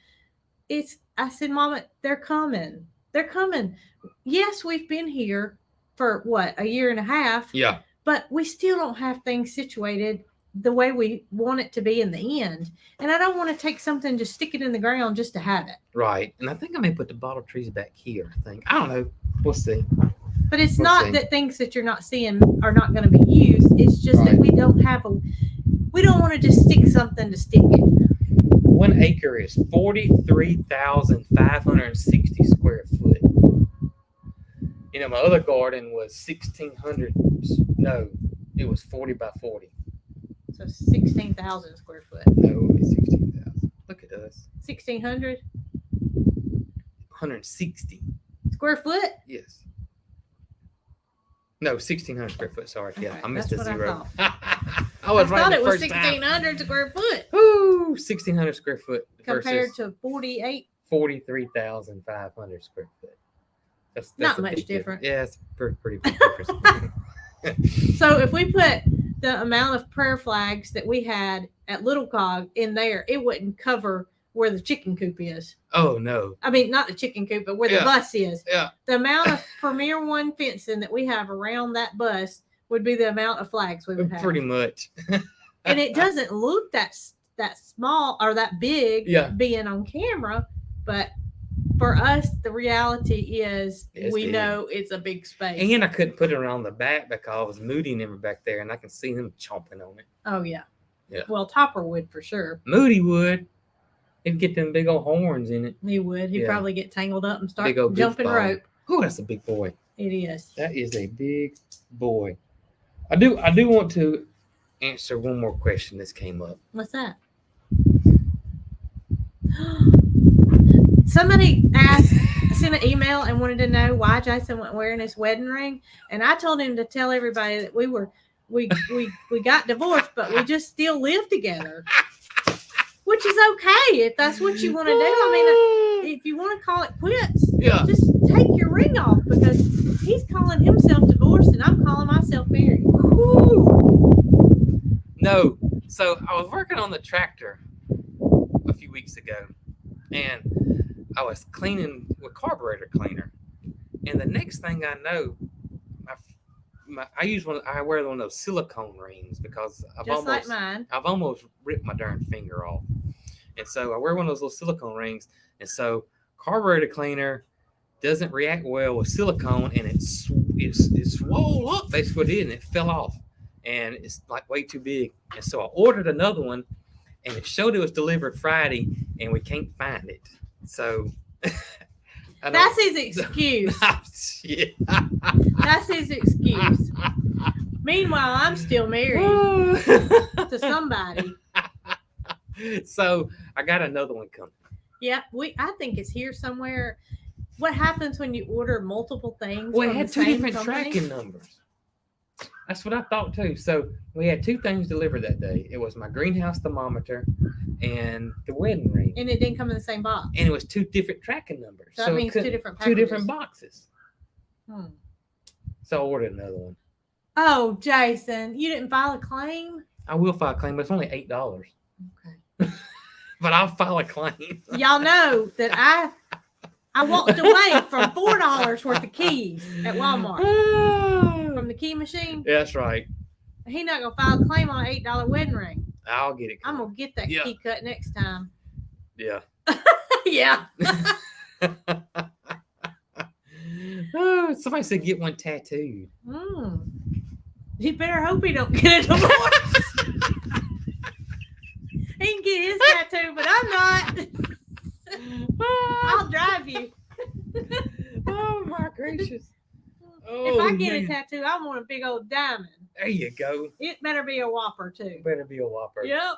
I said, Mama, they're coming. They're coming. Yes, we've been here for a year and a half. Yeah. But we still don't have things situated the way we want it to be in the end. And I don't want to take something, just stick it in the ground just to have it. Right. And I think I may put the bottle trees back here, I think. I don't know. We'll see. But it's not that things that you're not seeing are not going to be used. It's just that we don't want to just stick something to stick it. 1 acre is 43,560 square foot. My other garden was 1,600. No, it was 40 by 40. So 16,000 square foot. No, it was 16,000. Look at us. 1,600? 160. Square foot? Yes. No, 1,600 square foot. Sorry. Okay, yeah, I missed a zero. I was right. Thought it was 1,600 square foot. Ooh, 1,600 square foot compared to 43,500 square foot. That's not much different. Yeah, it's pretty big difference. So if we put the amount of prayer flags that we had at Little Cog in there, it wouldn't cover where the chicken coop is. Oh no! I mean, not the chicken coop, but where the bus is. Yeah. The amount of Premier One fencing that we have around that bus would be the amount of flags we would have. Pretty much. And it doesn't look that small or that big being on camera, but for us, the reality is we know it's a big space. And I couldn't put it around the back because Moody and them were back there, and I can see them chomping on it. Oh yeah. Yeah. Well, Topper would for sure. Moody would. He'd get them big old horns in it. He would. He'd probably get tangled up and start jumping rope. Oh, that's a big boy. It is. That is a big boy. I do want to answer one more question that's came up. What's that? Somebody sent an email and wanted to know why Jason wasn't wearing his wedding ring, and I told him to tell everybody that we got divorced, but we just still live together, which is okay if that's what you want to do. I mean, if you want to call it quits, just take your ring off, because he's calling himself divorced and I'm calling myself married. Woo. No, so I was working on the tractor a few weeks ago, and I was cleaning with carburetor cleaner, and the next thing I know, I wear one of those silicone rings because I've almost ripped my darn finger off, and so I wear one of those little silicone rings, and so carburetor cleaner doesn't react well with silicone, and it swole up. That's what it did, and it fell off, and it's like way too big. And so I ordered another one, and it showed it was delivered Friday, and we can't find it. So That's his excuse. Shit. That's his excuse. Meanwhile, I'm still married to somebody. So I got another one coming. Yeah, I think it's here somewhere. What happens when you order multiple things? Well, it from had the two same different company? tracking numbers. That's what I thought too. So we had two things delivered that day. It was my greenhouse thermometer and the wedding ring. And it didn't come in the same box. And it was two different tracking numbers. So that it means could- two different two packages. different boxes. Hmm. So I ordered another one. Oh, Jason, you didn't file a claim? I will file a claim, but it's only $8. Okay. But I'll file a claim. Y'all know that I walked away from $4 worth of keys at Walmart from the key machine. Yeah, that's right. He not gonna file a claim on an $8 wedding ring. I'll get it. I'm gonna get that Yeah. key cut next time. Yeah. Yeah. Oh, somebody said get one tattooed. Mm. You better hope he don't get a divorce. He can get his tattoo, but I'm not. I'll drive you. Oh my gracious. If I get a man. tattoo, I want a big old diamond. There you go. It better be a whopper too. Better be a whopper. Yep.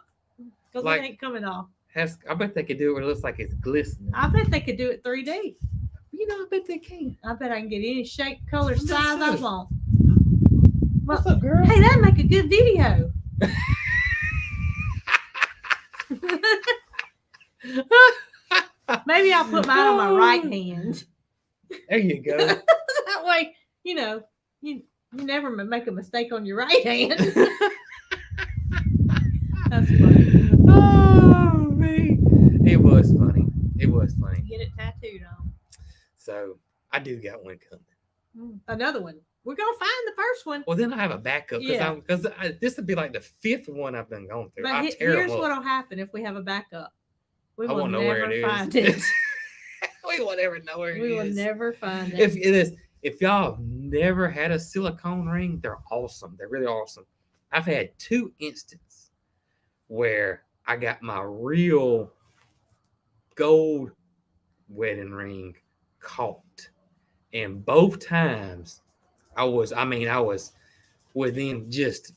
Because Like- it ain't coming off. I bet they could do it where it looks like it's glistening. I bet they could do it 3D. You know, I bet they can. I bet I can get any shape, color, That's size I it. want. What's up, girl? Hey, that'd make a good video. Maybe I'll put mine on my right hand. There you go. That way, you never make a mistake on your right hand. That's funny. Oh man, it was funny. It was funny. Get it tattooed on. So I do got one coming. Another one. We're gonna find the first one. Well, then I have a backup Yeah. because this would be like the fifth one I've been going through. But I tear here's them up. what'll happen if we have a backup. We I will won't know where never it find is. it. We won't ever know where it is. We will never find it. If it is, if y'all have never had a silicone ring, they're awesome. They're really awesome. I've had two instances where I got my real gold wedding ring caught, and both times I was within just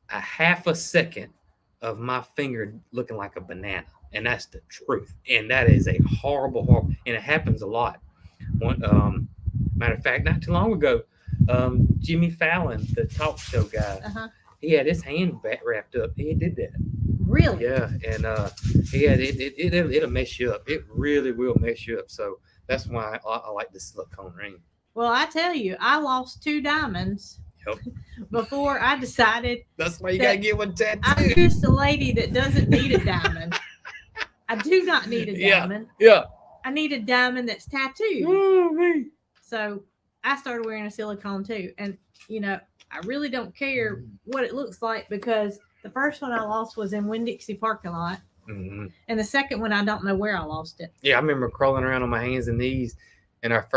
a half a second of my finger looking like a banana. And that's the truth. And that is a horrible, and it happens a lot. Matter of fact, not too long ago, Jimmy Fallon, the talk show guy, he had his hand wrapped up. He did that. Really? Yeah, and it'll mess you up. It really will mess you up. So that's why I like the silicone ring. Well, I tell you, I lost 2 diamonds Yep. before I decided That's why you That- gotta get one I'm tattooed. just a lady that doesn't need a diamond. I do not need a Yeah. diamond. Yeah. I need a diamond that's tattooed. Oh man. So I started wearing a silicone too. And, I really don't care what it looks like because the first one I lost was in Winn-Dixie parking lot. Mm-hmm. And the second one, I don't know where I lost it. Yeah, I remember crawling around on my hands and knees in our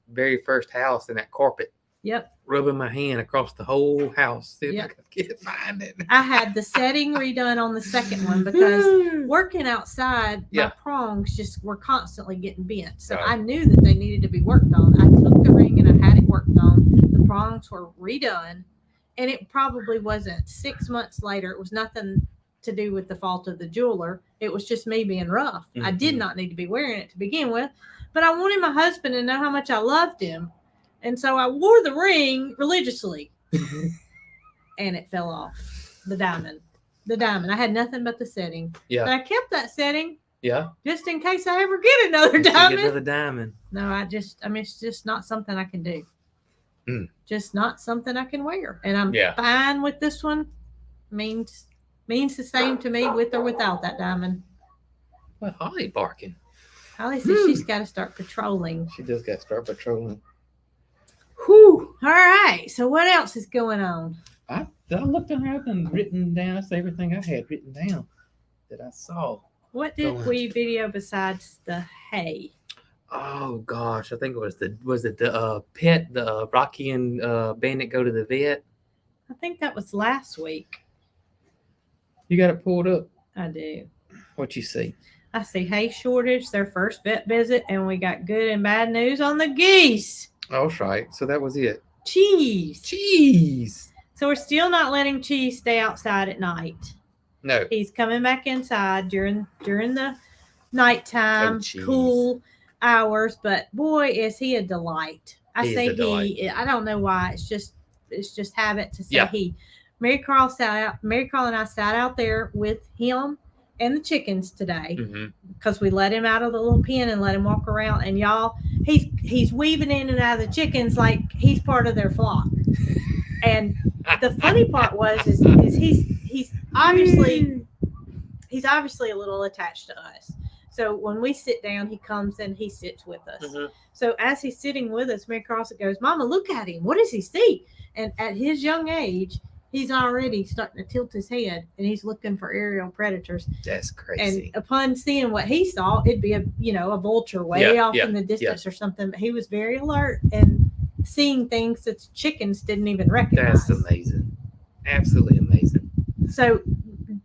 very first house in that carpet, Yep. rubbing my hand across the whole house, see if I Yep. could find it. I had the setting redone on the second one because working outside, Yeah. my prongs just were constantly getting bent. So Right. I knew that they needed to be worked on. I took the ring and I had it worked on. The prongs were redone. And it probably wasn't 6 months later. It was nothing to do with the fault of the jeweler. It was just me being rough. I did Mhm. not need to be wearing it to begin with. But I wanted my husband to know how much I loved him. And so I wore the ring religiously. And it fell off. The diamond. I had nothing but the setting. Yeah. But I kept that setting Yeah. just in case I ever get another Get diamond. another diamond. No, it's just not something I can do. Mm. Just not something I can wear. And I'm Yeah. fine with this one. Means the same to me with or without that diamond. Well, Holly barking. Holly says she's got to start patrolling. She just got to start patrolling. Whew. All right. So what else is going on? I looked on her and written down. That's everything I had written down that I saw. What did Going. we video besides the hay? Oh gosh, I think it was the pet, the Rocky and Bandit go to the vet. I think that was last week. You got it pulled up. I do. What you see? I see hay shortage, their first vet visit, and we got good and bad news on the geese. Oh, that's right. So that was it. Cheese. Jeez. So we're still not letting Cheese stay outside at night. No. He's coming back inside during the nighttime, Cheese. cool hours. But boy, is he a delight! I He is say a delight. he. I don't know why. It's just habit to say Yeah. he. Mary Carl and I sat out there with him and the chickens today Mm-hmm. because we let him out of the little pen and let him walk around. And y'all, he's weaving in and out of the chickens like he's part of their flock. And the funny part is he's obviously a little attached to us. So when we sit down, he comes and he sits with us. Mm-hmm. So as he's sitting with us, Mary Carlson goes, "Mama, look at him. What does he see?" And at his young age, he's already starting to tilt his head and he's looking for aerial predators. That's crazy. And upon seeing what he saw, it'd be a vulture way off in the distance or something. But he was very alert and seeing things that chickens didn't even recognize. That's amazing. Absolutely amazing. So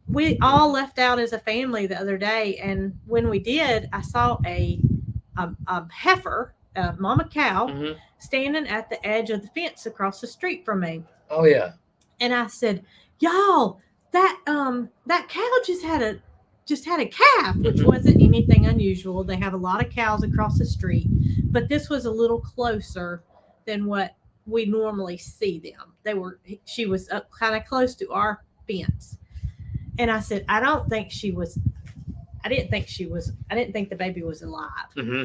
we all left out as a family the other day, and when we did, I saw a heifer, a mama cow, Mm-hmm. standing at the edge of the fence across the street from me. Oh yeah. And I said, "Y'all, that cow just had a calf," which Mhm. wasn't anything unusual. They have a lot of cows across the street, but this was a little closer than what we normally see them. She was up kind of close to our fence. And I said, I didn't think the baby was alive Mm-hmm.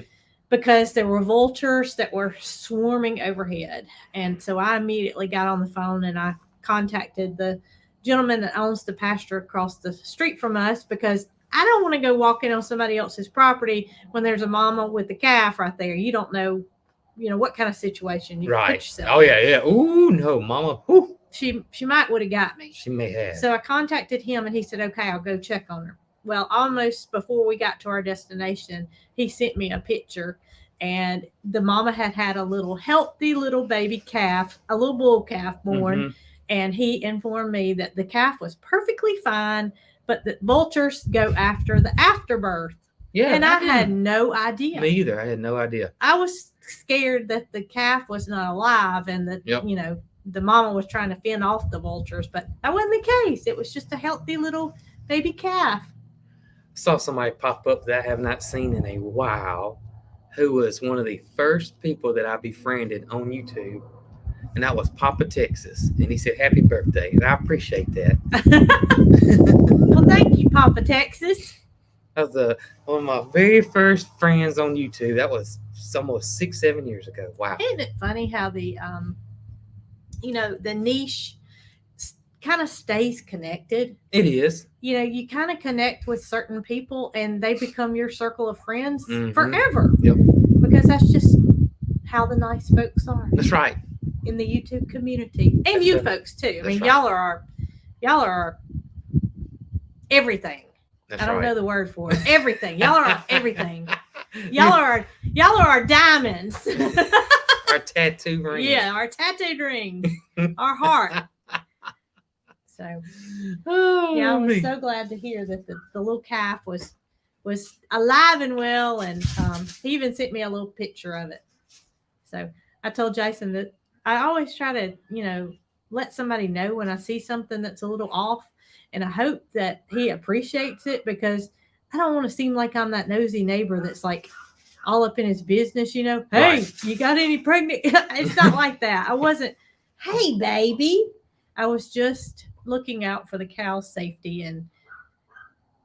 because there were vultures that were swarming overhead. And so I immediately got on the phone and I contacted the gentleman that owns the pasture across the street from us because I don't want to go walking on somebody else's property when there's a mama with a calf right there. You don't know, what kind of situation you put Right. yourself Oh in. yeah. Ooh no, Mama. Ooh. She might would have got me. She may have. So I contacted him and he said, "Okay, I'll go check on her." Well, almost before we got to our destination, he sent me a picture and the mama had a little healthy little baby calf, a little bull calf born. Mhm. And he informed me that the calf was perfectly fine, but the vultures go after the afterbirth. Yeah. And I had didn't. no idea. Me either. I had no idea. I was scared that the calf was not alive and that, Yep. the mama was trying to fend off the vultures, but that wasn't the case. It was just a healthy little baby calf. Saw somebody pop up that I have not seen in a while, who was one of the first people that I befriended on YouTube, and that was Papa Texas. And he said, "Happy birthday," and I appreciate that. Well, thank you, Papa Texas. That was one of my very first friends on YouTube. That was almost 6-7 years ago. Wow. Isn't it funny how the the niche kind of stays connected? It is. You kind of connect with certain people and they become your circle of friends Mhm. forever. Yep. Because that's just how the nice folks are That's right. in the YouTube community. And That's you right. folks too. I That's mean, right. y'all are everything. That's I don't right. know the word for it. Everything. Y'all are everything. Y'all are our diamonds. Our tattoo ring. Yeah, our tattooed ring. Our heart. So Oh, yeah, I was me. so glad to hear that the little calf was alive and well, and he even sent me a little picture of it. So I told Jason that I always try to let somebody know when I see something that's a little off, and I hope that he appreciates it because I don't want to seem like I'm that nosy neighbor that's like all up in his business. Hey, Right. you got any pregnant? It's not like that. I wasn't. Hey, baby. I was just looking out for the cow's safety, and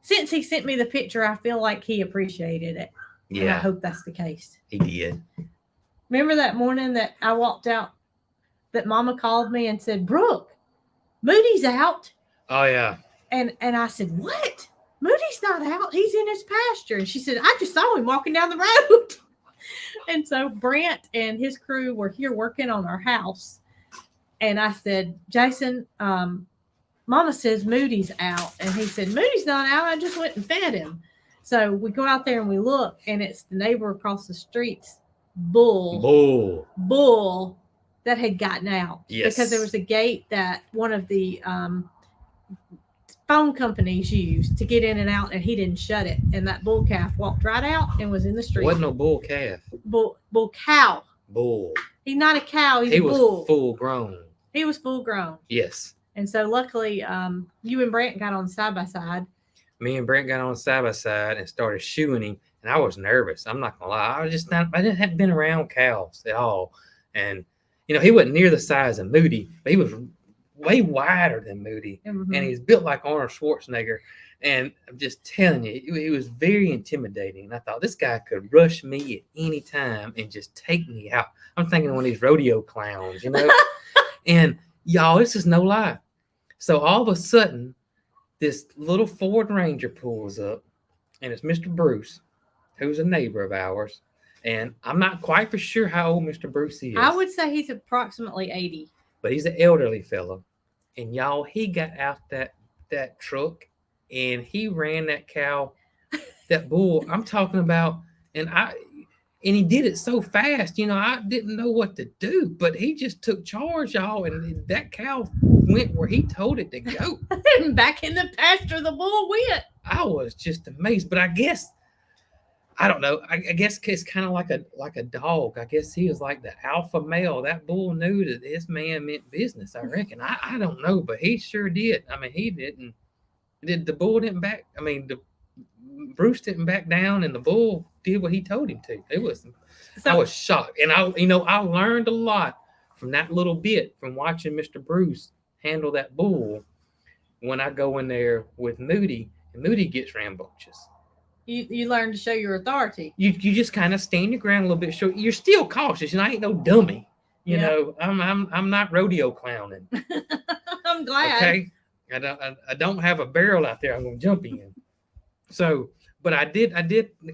since he sent me the picture, I feel like he appreciated it. And I Yeah, hope that's the case. he did. Remember that morning that I walked out that Mama called me and said, "Brooke, Moody's out." Oh yeah. And I said, "What? Moody's not out. He's in his pasture." And she said, "I just saw him walking down the road." And so Brent and his crew were here working on our house. And I said, "Jason, Mama says Moody's out." And he said, "Moody's not out. I just went and fed him." So we go out there and we look, and it's the neighbor across the street's bull that had gotten out. Yes. Because there was a gate that one of the phone companies used to get in and out, and he didn't shut it. And that bull calf walked right out and was in the street. Wasn't no bull calf. Bull cow. Bull. He's not a cow. He's He a was bull. full grown. He was full grown. Yes. And so luckily, you and Brant got on side by side. Me and Brent got on side by side and started shooing him, and I was nervous. I'm not gonna lie. I was just not. I hadn't been around cows at all, and he wasn't near the size of Moody, but he was way wider than Moody, Mhm. and he's built like Arnold Schwarzenegger. And I'm just telling you, it was very intimidating. And I thought this guy could rush me at any time and just take me out. I'm thinking one of these rodeo clowns, And y'all, this is no lie. So all of a sudden, this little Ford Ranger pulls up, and it's Mr. Bruce, who's a neighbor of ours. And I'm not quite for sure how old Mr. Bruce is. I would say he's approximately 80. But he's an elderly fellow. And y'all, he got out that truck, and he ran that cow, that bull I'm talking about. And he did it so fast, I didn't know what to do. But he just took charge, y'all, and that cow went where he told it to go. Back in the pasture the bull went. I was just amazed. But I guess, I don't know. I guess it's kind of like a dog. I guess he was like the alpha male. That bull knew that this man meant business, I reckon. I don't know, but he sure did. I mean, he didn't. The bull didn't back. I mean, Bruce didn't back down, and the bull did what he told him to. I was shocked. And I learned a lot from that little bit from watching Mr. Bruce handle that bull when I go in there with Moody, and Moody gets rambunctious. You learn to show your authority. You just kind of stand your ground a little bit. Sure, you're still cautious, and I ain't no dummy. I'm not rodeo clowning. I'm glad. Okay, I don't have a barrel out there I'm gonna jump in. So, but I did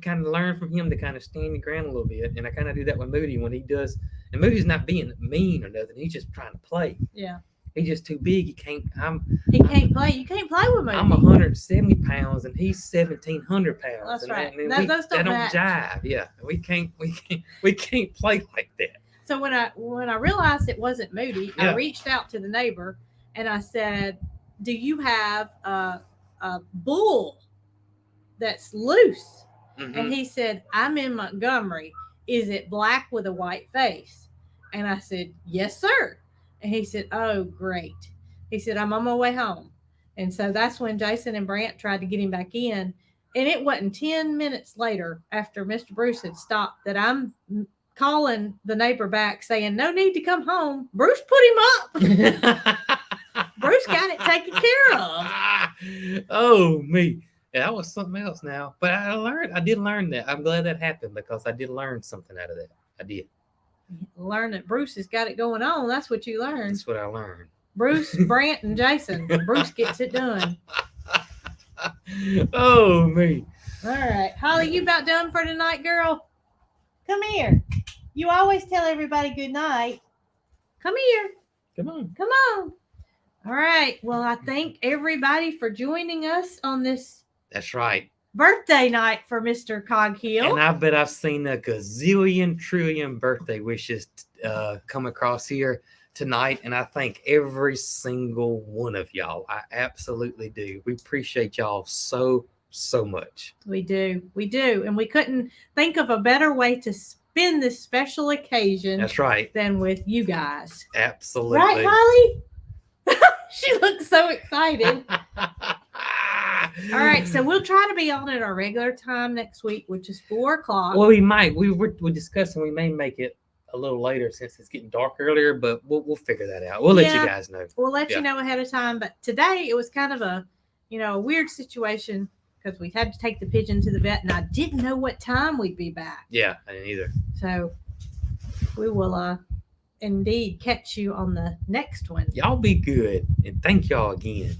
kind of learn from him to kind of stand your ground a little bit, and I kind of do that with Moody when he does. And Moody's not being mean or nothing. He's just trying to play. Yeah. He's just too big. He can't play. You can't play with Moody. I'm 170 pounds and he's 1,700 pounds. That's and right. Those don't match. jive. Yeah, we can't play like that. So when I realized it wasn't Moody, Yeah. I reached out to the neighbor and I said, "Do you have a bull that's loose?" Mhm. And he said, "I'm in Montgomery. Is it black with a white face?" And I said, "Yes, sir." And he said, "Oh, great." He said, "I'm on my way home." And so that's when Jason and Brant tried to get him back in. And it wasn't 10 minutes later after Mr. Bruce had stopped that I'm calling the neighbor back saying, "No need to come home. Bruce put him up." Bruce got it taken care of. Oh, me. Yeah, that was something else now. But I did learn that. I'm glad that happened because I did learn something out of that. I did. Learn that Bruce has got it going on. That's what you learned. That's what I learned. Bruce, Brant, and Jason. Bruce gets it done. Oh, me. All right. Holly, you about done for tonight, girl? Come here. You always tell everybody good night. Come here. Come on. Come on. All right. Well, I thank everybody for joining us on this That's right. birthday night for Mr. Coghill. And I bet I've seen a gazillion trillion birthday wishes come across here tonight. And I thank every single one of y'all. I absolutely do. We appreciate y'all so much. We do. We do. And we couldn't think of a better way to spend this special occasion That's right. than with you guys. Absolutely. Right, Holly? She looks so excited. All right, so we'll try to be on at our regular time next week, which is 4:00. Well, we might. We're discussing. We may make it a little later since it's getting dark earlier, but we'll figure that out. We'll let you guys know. We'll let Yeah. you know ahead of time. But today it was kind of a weird situation because we had to take the pigeon to the vet, and I didn't know what time we'd be back. Yeah, I didn't either. So we will indeed catch you on the next one. Y'all be good, and thank y'all again.